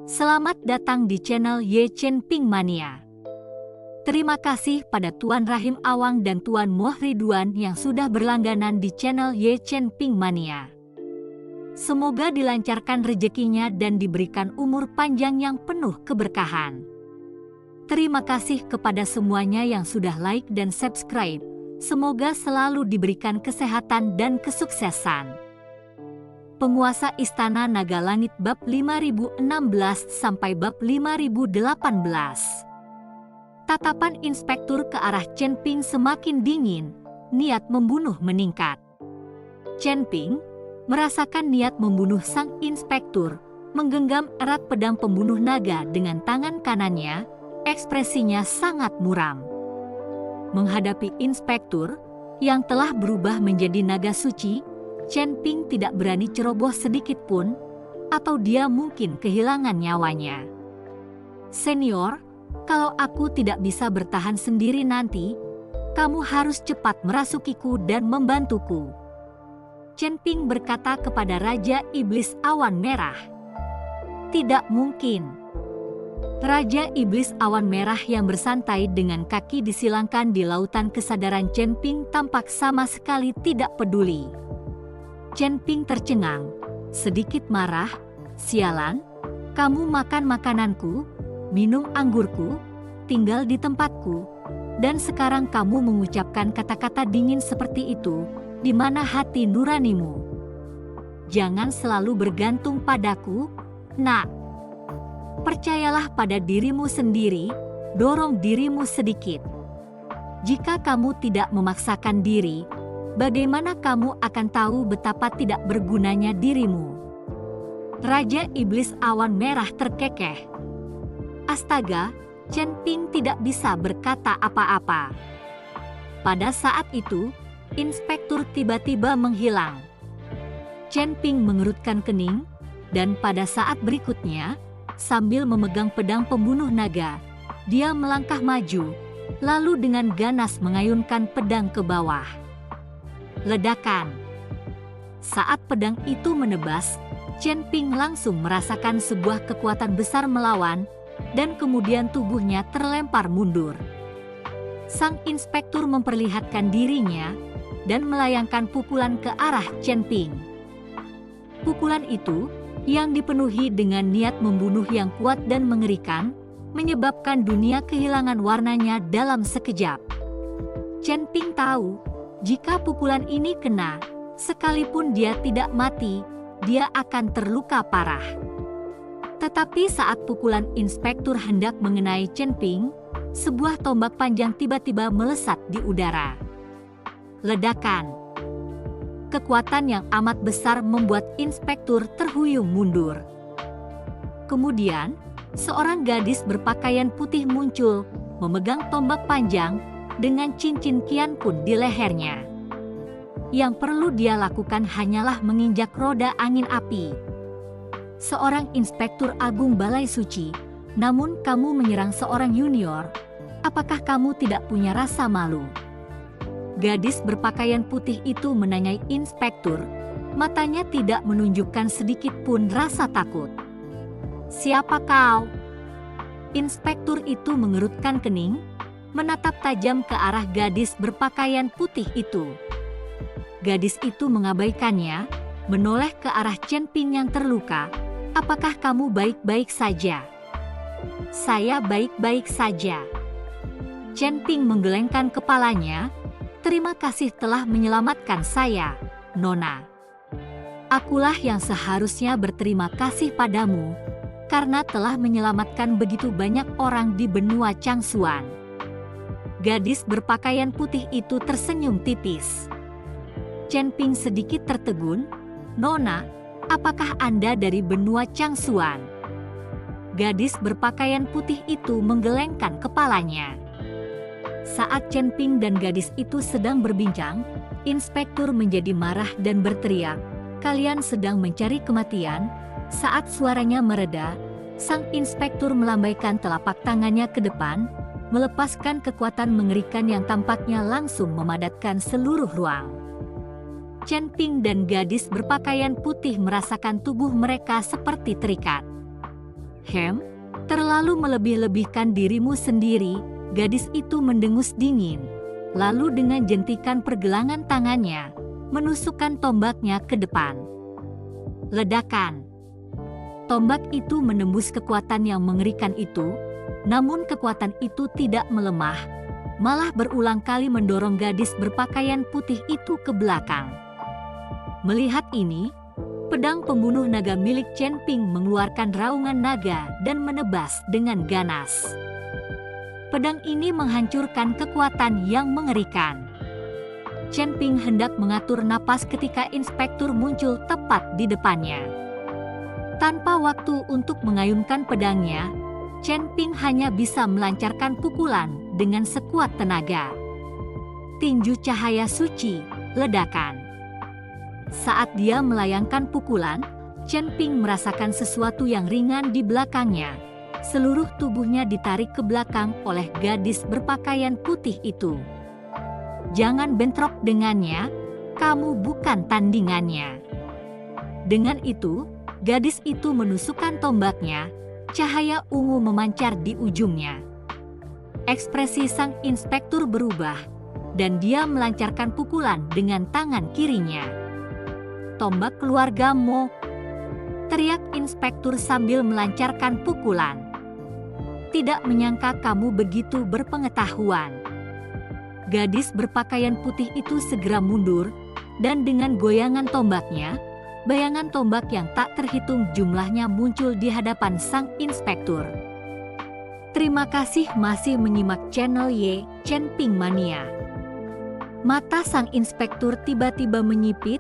Selamat datang di channel Ye Chen Ping Mania. Terima kasih pada Tuan Rahim Awang dan Tuan Moh Ridwan yang sudah berlangganan di channel Ye Chen Ping Mania. Semoga dilancarkan rezekinya dan diberikan umur panjang yang penuh keberkahan. Terima kasih kepada semuanya yang sudah like dan subscribe. Semoga selalu diberikan kesehatan dan kesuksesan. Penguasa Istana Naga Langit bab 5016 sampai bab 5018. Tatapan inspektur ke arah Chen Ping semakin dingin, niat membunuh meningkat. Chen Ping merasakan niat membunuh sang inspektur, menggenggam erat pedang pembunuh naga dengan tangan kanannya, ekspresinya sangat muram. Menghadapi inspektur yang telah berubah menjadi naga suci, Chen Ping tidak berani ceroboh sedikit pun, atau dia mungkin kehilangan nyawanya. Senior, kalau aku tidak bisa bertahan sendiri nanti, kamu harus cepat merasukiku dan membantuku. Chen Ping berkata kepada Raja Iblis Awan Merah. Tidak mungkin. Raja Iblis Awan Merah yang bersantai dengan kaki disilangkan di lautan kesadaran Chen Ping tampak sama sekali tidak peduli. Chen Ping tercengang, sedikit marah. Sialan, kamu makan makananku, minum anggurku, tinggal di tempatku, dan sekarang kamu mengucapkan kata-kata dingin seperti itu, di mana hati nuranimu? Jangan selalu bergantung padaku, nak. Percayalah pada dirimu sendiri, dorong dirimu sedikit. Jika kamu tidak memaksakan diri, bagaimana kamu akan tahu betapa tidak bergunanya dirimu? Raja Iblis Awan Merah terkekeh. Astaga, Chen Ping tidak bisa berkata apa-apa. Pada saat itu, inspektur tiba-tiba menghilang. Chen Ping mengerutkan kening, dan pada saat berikutnya, sambil memegang pedang pembunuh naga, dia melangkah maju, lalu dengan ganas mengayunkan pedang ke bawah. Ledakan. Saat pedang itu menebas, Chen Ping langsung merasakan sebuah kekuatan besar melawan, dan kemudian tubuhnya terlempar mundur. Sang inspektur memperlihatkan dirinya, dan melayangkan pukulan ke arah Chen Ping. Pukulan itu, yang dipenuhi dengan niat membunuh yang kuat dan mengerikan, menyebabkan dunia kehilangan warnanya dalam sekejap. Chen Ping tahu, jika pukulan ini kena, sekalipun dia tidak mati, dia akan terluka parah. Tetapi saat pukulan inspektur hendak mengenai Chen Ping, sebuah tombak panjang tiba-tiba melesat di udara. Ledakan. Kekuatan yang amat besar membuat inspektur terhuyung mundur. Kemudian, seorang gadis berpakaian putih muncul, memegang tombak panjang, dengan cincin Qian Kun di lehernya. Yang perlu dia lakukan hanyalah menginjak roda angin api. Seorang inspektur agung Balai Suci, namun kamu menyerang seorang junior, apakah kamu tidak punya rasa malu? Gadis berpakaian putih itu menanyai inspektur, matanya tidak menunjukkan sedikit pun rasa takut. Siapa kau? Inspektur itu mengerutkan kening, menatap tajam ke arah gadis berpakaian putih itu. Gadis itu mengabaikannya, menoleh ke arah Chen Ping yang terluka. Apakah kamu baik-baik saja? Saya baik-baik saja. Chen Ping menggelengkan kepalanya. Terima kasih telah menyelamatkan saya, Nona. Akulah yang seharusnya berterima kasih padamu, karena telah menyelamatkan begitu banyak orang di benua Changsuan. Gadis berpakaian putih itu tersenyum tipis. Chen Ping sedikit tertegun. Nona, apakah Anda dari benua Changsuan? Gadis berpakaian putih itu menggelengkan kepalanya. Saat Chen Ping dan gadis itu sedang berbincang, inspektur menjadi marah dan berteriak, "Kalian sedang mencari kematian?" Saat suaranya mereda, sang inspektur melambaikan telapak tangannya ke depan, melepaskan kekuatan mengerikan yang tampaknya langsung memadatkan seluruh ruang. Chen Ping dan gadis berpakaian putih merasakan tubuh mereka seperti terikat. terlalu melebih-lebihkan dirimu sendiri," gadis itu mendengus dingin. Lalu dengan jentikan pergelangan tangannya, menusukkan tombaknya ke depan. Ledakan. Tombak itu menembus kekuatan yang mengerikan itu, namun kekuatan itu tidak melemah, malah berulang kali mendorong gadis berpakaian putih itu ke belakang. Melihat ini, pedang pembunuh naga milik Chen Ping mengeluarkan raungan naga dan menebas dengan ganas. Pedang ini menghancurkan kekuatan yang mengerikan. Chen Ping hendak mengatur napas ketika inspektur muncul tepat di depannya. Tanpa waktu untuk mengayunkan pedangnya, Chen Ping hanya bisa melancarkan pukulan dengan sekuat tenaga. Tinju cahaya suci, ledakan. Saat dia melayangkan pukulan, Chen Ping merasakan sesuatu yang ringan di belakangnya. Seluruh tubuhnya ditarik ke belakang oleh gadis berpakaian putih itu. "Jangan bentrok dengannya, kamu bukan tandingannya." Dengan itu, gadis itu menusukkan tombaknya, cahaya ungu memancar di ujungnya. Ekspresi sang inspektur berubah, dan dia melancarkan pukulan dengan tangan kirinya. "Tombak keluarga Mo!" teriak inspektur sambil melancarkan pukulan. "Tidak menyangka kamu begitu berpengetahuan." Gadis berpakaian putih itu segera mundur, dan dengan goyangan tombaknya, bayangan tombak yang tak terhitung jumlahnya muncul di hadapan sang inspektur. Terima kasih masih menyimak channel Ye Chen Ping Mania. Mata sang inspektur tiba-tiba menyipit,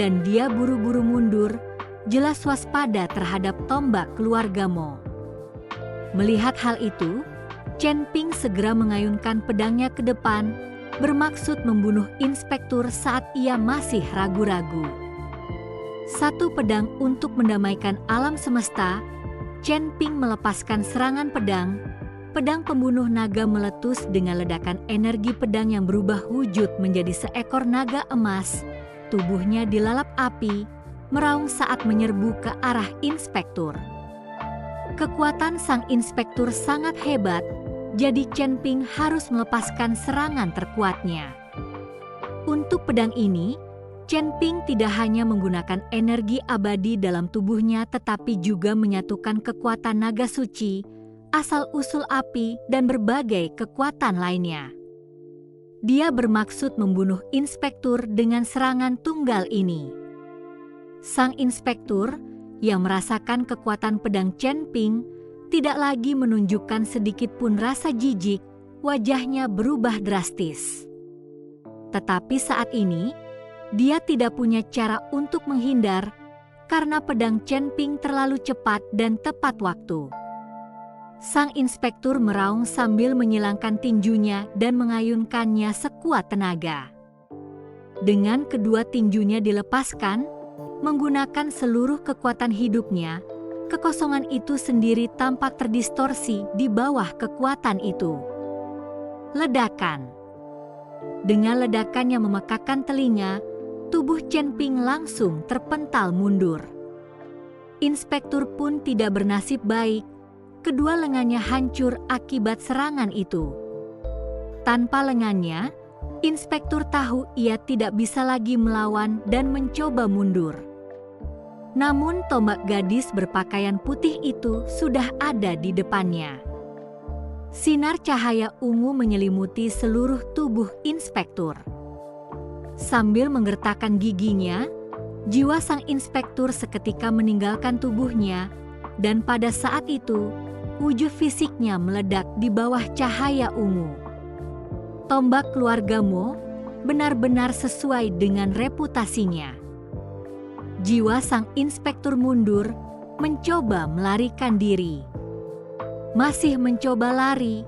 dan dia buru-buru mundur, jelas waspada terhadap tombak keluarga Mo. Melihat hal itu, Chen Ping segera mengayunkan pedangnya ke depan, bermaksud membunuh inspektur saat ia masih ragu-ragu. Satu pedang untuk mendamaikan alam semesta, Chen Ping melepaskan serangan pedang. Pedang pembunuh naga meletus dengan ledakan energi pedang yang berubah wujud menjadi seekor naga emas. Tubuhnya dilalap api, meraung saat menyerbu ke arah inspektur. Kekuatan sang inspektur sangat hebat, jadi Chen Ping harus melepaskan serangan terkuatnya. Untuk pedang ini, Chen Ping tidak hanya menggunakan energi abadi dalam tubuhnya tetapi juga menyatukan kekuatan naga suci, asal-usul api, dan berbagai kekuatan lainnya. Dia bermaksud membunuh inspektur dengan serangan tunggal ini. Sang inspektur yang merasakan kekuatan pedang Chen Ping tidak lagi menunjukkan sedikit pun rasa jijik, wajahnya berubah drastis. Tetapi saat ini, dia tidak punya cara untuk menghindar karena pedang Chen Ping terlalu cepat dan tepat waktu. Sang inspektur meraung sambil menyilangkan tinjunya dan mengayunkannya sekuat tenaga. Dengan kedua tinjunya dilepaskan, menggunakan seluruh kekuatan hidupnya, kekosongan itu sendiri tampak terdistorsi di bawah kekuatan itu. Ledakan. Dengan ledakan yang memekakan telinga, tubuh Chen Ping langsung terpental mundur. Inspektur pun tidak bernasib baik, kedua lengannya hancur akibat serangan itu. Tanpa lengannya, inspektur tahu ia tidak bisa lagi melawan dan mencoba mundur. Namun tombak gadis berpakaian putih itu sudah ada di depannya. Sinar cahaya ungu menyelimuti seluruh tubuh inspektur. Sambil menggertakkan giginya, jiwa sang inspektur seketika meninggalkan tubuhnya, dan pada saat itu, wujud fisiknya meledak di bawah cahaya ungu. Tombak keluarga Mo benar-benar sesuai dengan reputasinya. Jiwa sang inspektur mundur, mencoba melarikan diri. Masih mencoba lari.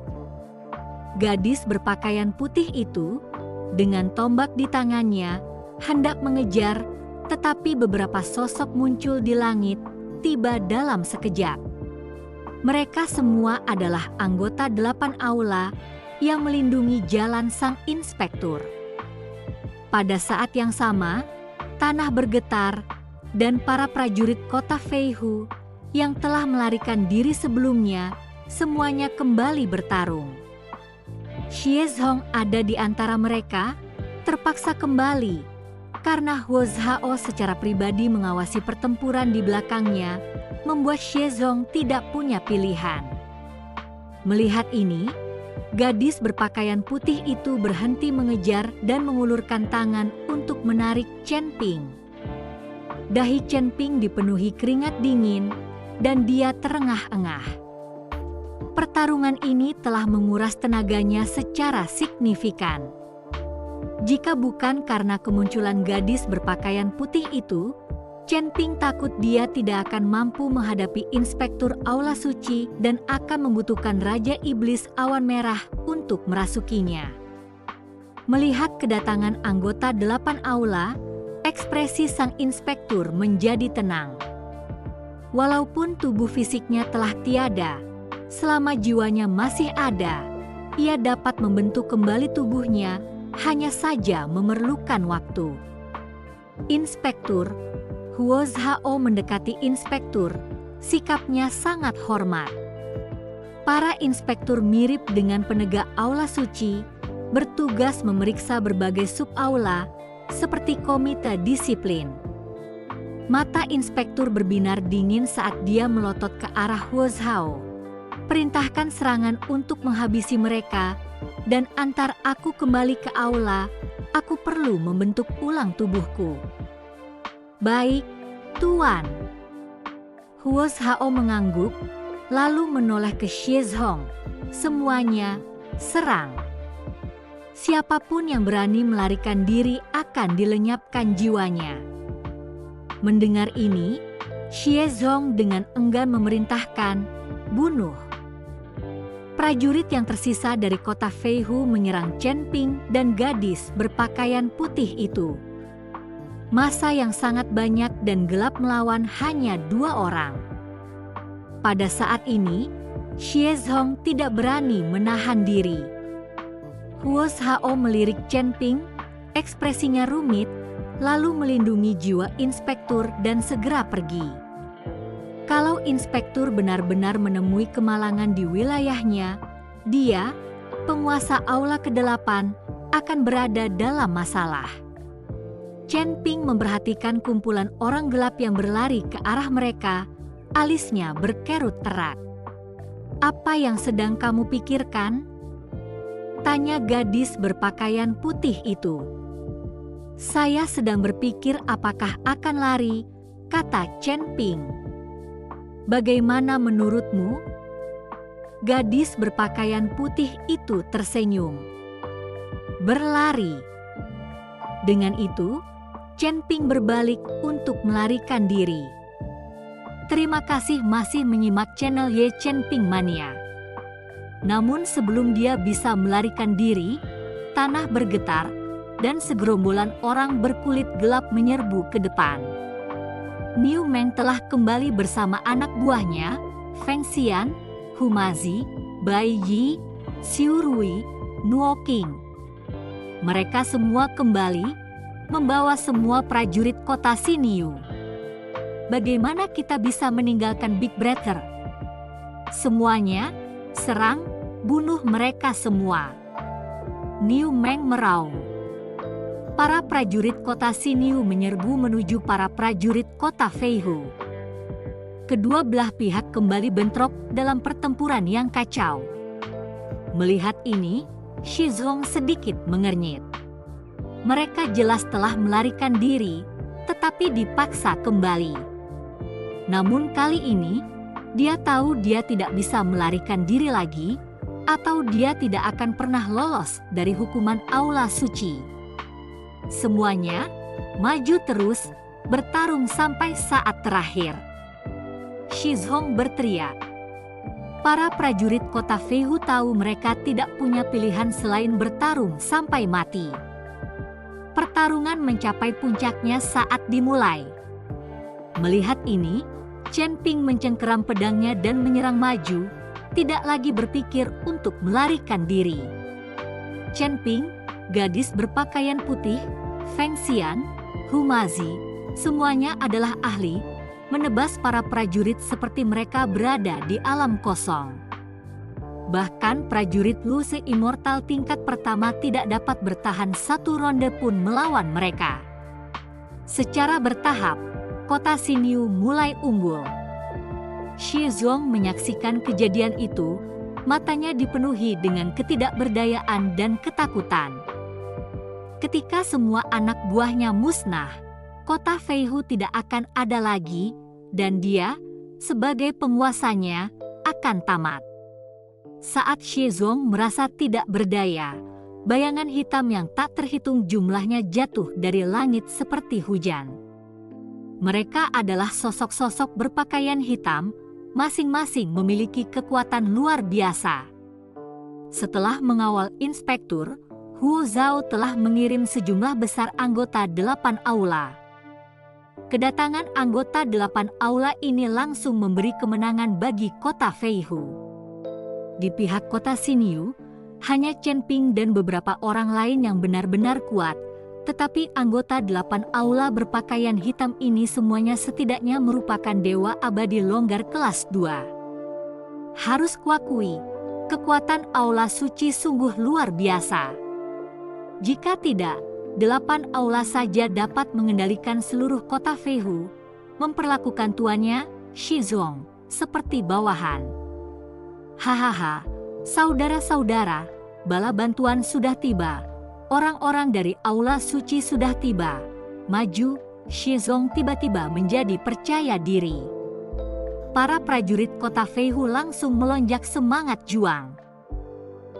Gadis berpakaian putih itu, dengan tombak di tangannya, hendak mengejar, tetapi beberapa sosok muncul di langit, tiba dalam sekejap. Mereka semua adalah anggota 8 aula yang melindungi jalan sang inspektur. Pada saat yang sama, tanah bergetar, dan para prajurit kota Feihu yang telah melarikan diri sebelumnya, semuanya kembali bertarung. Xie Zhong ada di antara mereka, terpaksa kembali, karena Huo Zhao secara pribadi mengawasi pertempuran di belakangnya, membuat Xie Zhong tidak punya pilihan. Melihat ini, gadis berpakaian putih itu berhenti mengejar dan mengulurkan tangan untuk menarik Chen Ping. Dahi Chen Ping dipenuhi keringat dingin, dan dia terengah-engah. Pertarungan ini telah menguras tenaganya secara signifikan. Jika bukan karena kemunculan gadis berpakaian putih itu, Chen Ping takut dia tidak akan mampu menghadapi Inspektur Aula Suci dan akan membutuhkan Raja Iblis Awan Merah untuk merasukinya. Melihat kedatangan anggota 8 aula, ekspresi sang inspektur menjadi tenang. Walaupun tubuh fisiknya telah tiada, selama jiwanya masih ada, ia dapat membentuk kembali tubuhnya, hanya saja memerlukan waktu. Inspektur Huo Zhao mendekati inspektur, sikapnya sangat hormat. Para inspektur mirip dengan penegak aula suci, bertugas memeriksa berbagai sub-aula, seperti komite disiplin. Mata inspektur berbinar dingin saat dia melotot ke arah Huo Zhao. Perintahkan serangan untuk menghabisi mereka, dan antar aku kembali ke aula, aku perlu membentuk ulang tubuhku. Baik, Tuan. Huo Zhao mengangguk, lalu menoleh ke Xie Zhong. Semuanya, serang. Siapapun yang berani melarikan diri akan dilenyapkan jiwanya. Mendengar ini, Xie Zhong dengan enggan memerintahkan, bunuh. Prajurit yang tersisa dari kota Feihu menyerang Chen Ping dan gadis berpakaian putih itu. Massa yang sangat banyak dan gelap melawan hanya 2 orang. Pada saat ini, Xie Zhong tidak berani menahan diri. Huo Zhao melirik Chen Ping, ekspresinya rumit, lalu melindungi jiwa inspektur dan segera pergi. Kalau inspektur benar-benar menemui kemalangan di wilayahnya, dia, penguasa aula ke-8, akan berada dalam masalah. Chen Ping memperhatikan kumpulan orang gelap yang berlari ke arah mereka, alisnya berkerut erat. "Apa yang sedang kamu pikirkan?" tanya gadis berpakaian putih itu. "Saya sedang berpikir apakah akan lari," kata Chen Ping. "Bagaimana menurutmu?" Gadis berpakaian putih itu tersenyum. "Berlari." Dengan itu, Chen Ping berbalik untuk melarikan diri. Terima kasih masih menyimak channel Ye Chen Ping Mania. Namun sebelum dia bisa melarikan diri, tanah bergetar dan segerombolan orang berkulit gelap menyerbu ke depan. Niu Meng telah kembali bersama anak buahnya, Feng Xian, Humazi, Bai Yi, Xiu Rui, Nuo Qing. Mereka semua kembali, membawa semua prajurit kota Xinyu. Bagaimana kita bisa meninggalkan Big Brother? Semuanya, serang, bunuh mereka semua. Niu Meng meraung. Para prajurit kota Xinyu menyerbu menuju para prajurit kota Feihu. Kedua belah pihak kembali bentrok dalam pertempuran yang kacau. Melihat ini, Xie Zhong sedikit mengernyit. Mereka jelas telah melarikan diri, tetapi dipaksa kembali. Namun kali ini, dia tahu dia tidak bisa melarikan diri lagi, atau dia tidak akan pernah lolos dari hukuman aula suci. Semuanya maju terus, bertarung sampai saat terakhir. Xie Zhong berteriak. Para prajurit kota Feihu tahu mereka tidak punya pilihan selain bertarung sampai mati. Pertarungan mencapai puncaknya saat dimulai. Melihat ini, Chen Ping mencengkeram pedangnya dan menyerang maju, tidak lagi berpikir untuk melarikan diri. Chen Ping, gadis berpakaian putih, Feng Xian, Humazi, semuanya adalah ahli, menebas para prajurit seperti mereka berada di alam kosong. Bahkan prajurit Luce Immortal tingkat pertama tidak dapat bertahan satu ronde pun melawan mereka. Secara bertahap, kota Xinyu mulai unggul. Shi Zhuang menyaksikan kejadian itu, matanya dipenuhi dengan ketidakberdayaan dan ketakutan. Ketika semua anak buahnya musnah, kota Feihu tidak akan ada lagi, dan dia, sebagai penguasanya, akan tamat. Saat Shi Zhuang merasa tidak berdaya, bayangan hitam yang tak terhitung jumlahnya jatuh dari langit seperti hujan. Mereka adalah sosok-sosok berpakaian hitam, masing-masing memiliki kekuatan luar biasa. Setelah mengawal inspektur, Hu Zhao telah mengirim sejumlah besar anggota 8 aula. Kedatangan anggota 8 aula ini langsung memberi kemenangan bagi kota Feihu. Di pihak kota Xinyu, hanya Chen Ping dan beberapa orang lain yang benar-benar kuat, tetapi anggota 8 aula berpakaian hitam ini semuanya setidaknya merupakan dewa abadi longgar kelas 2. Harus kuakui, kekuatan aula suci sungguh luar biasa. Jika tidak, 8 aula saja dapat mengendalikan seluruh kota Feihu, memperlakukan tuannya, Shi Zhuang, seperti bawahan. Hahaha, saudara-saudara, bala bantuan sudah tiba. Orang-orang dari aula suci sudah tiba. Maju, Shi Zhuang tiba-tiba menjadi percaya diri. Para prajurit kota Feihu langsung melonjak semangat juang.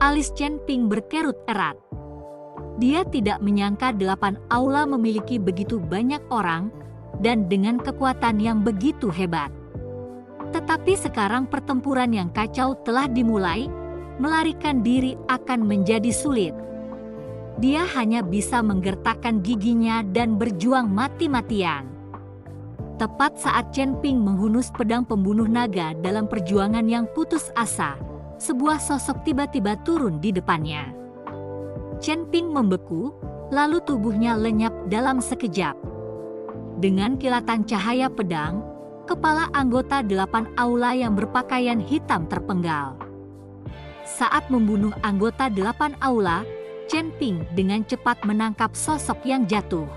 Alis Chen Ping berkerut erat. Dia tidak menyangka 8 aula memiliki begitu banyak orang dan dengan kekuatan yang begitu hebat. Tetapi sekarang pertempuran yang kacau telah dimulai, melarikan diri akan menjadi sulit. Dia hanya bisa menggertakkan giginya dan berjuang mati-matian. Tepat saat Chen Ping menghunus pedang pembunuh naga dalam perjuangan yang putus asa, sebuah sosok tiba-tiba turun di depannya. Chen Ping membeku, lalu tubuhnya lenyap dalam sekejap. Dengan kilatan cahaya pedang, kepala anggota 8 aula yang berpakaian hitam terpenggal. Saat membunuh anggota 8 aula, Chen Ping dengan cepat menangkap sosok yang jatuh.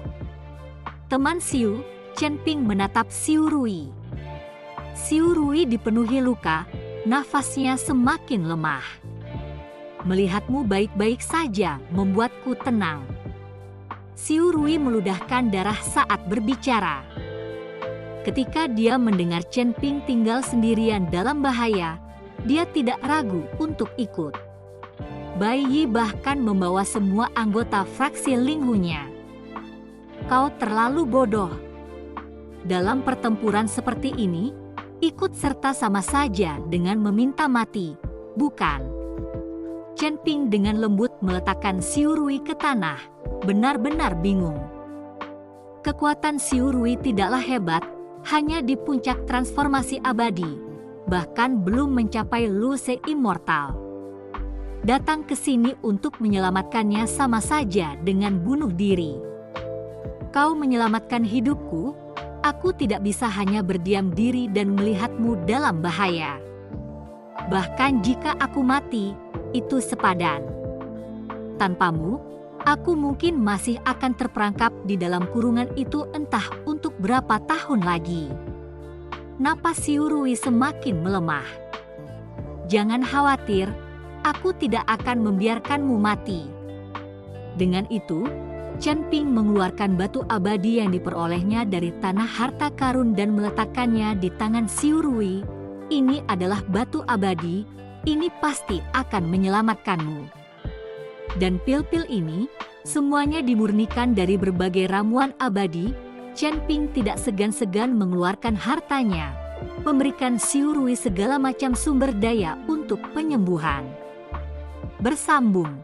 Teman Xiu, Chen Ping menatap Xiu Rui. Xiu Rui dipenuhi luka, nafasnya semakin lemah. Melihatmu baik-baik saja membuatku tenang. Xiu Rui meludahkan darah saat berbicara. Ketika dia mendengar Chen Ping tinggal sendirian dalam bahaya, dia tidak ragu untuk ikut. Bai Yi bahkan membawa semua anggota fraksi Linghu-nya. Kau terlalu bodoh. Dalam pertempuran seperti ini, ikut serta sama saja dengan meminta mati, bukan? Chen Ping dengan lembut meletakkan Xiu Rui ke tanah, benar-benar bingung. Kekuatan Xiu Rui tidaklah hebat, hanya di puncak transformasi abadi, bahkan belum mencapai Luce Immortal. Datang ke sini untuk menyelamatkannya sama saja dengan bunuh diri. Kau menyelamatkan hidupku, aku tidak bisa hanya berdiam diri dan melihatmu dalam bahaya. Bahkan jika aku mati, itu sepadan. Tanpamu, aku mungkin masih akan terperangkap di dalam kurungan itu entah untuk berapa tahun lagi. Napas Xiu Rui semakin melemah. Jangan khawatir, aku tidak akan membiarkanmu mati. Dengan itu, Chen Ping mengeluarkan batu abadi yang diperolehnya dari tanah harta karun dan meletakkannya di tangan Xiu Rui. Ini adalah batu abadi, ini pasti akan menyelamatkanmu. Dan pil-pil ini, semuanya dimurnikan dari berbagai ramuan abadi. Chen Ping tidak segan-segan mengeluarkan hartanya, memberikan Xiu Rui segala macam sumber daya untuk penyembuhan. Bersambung.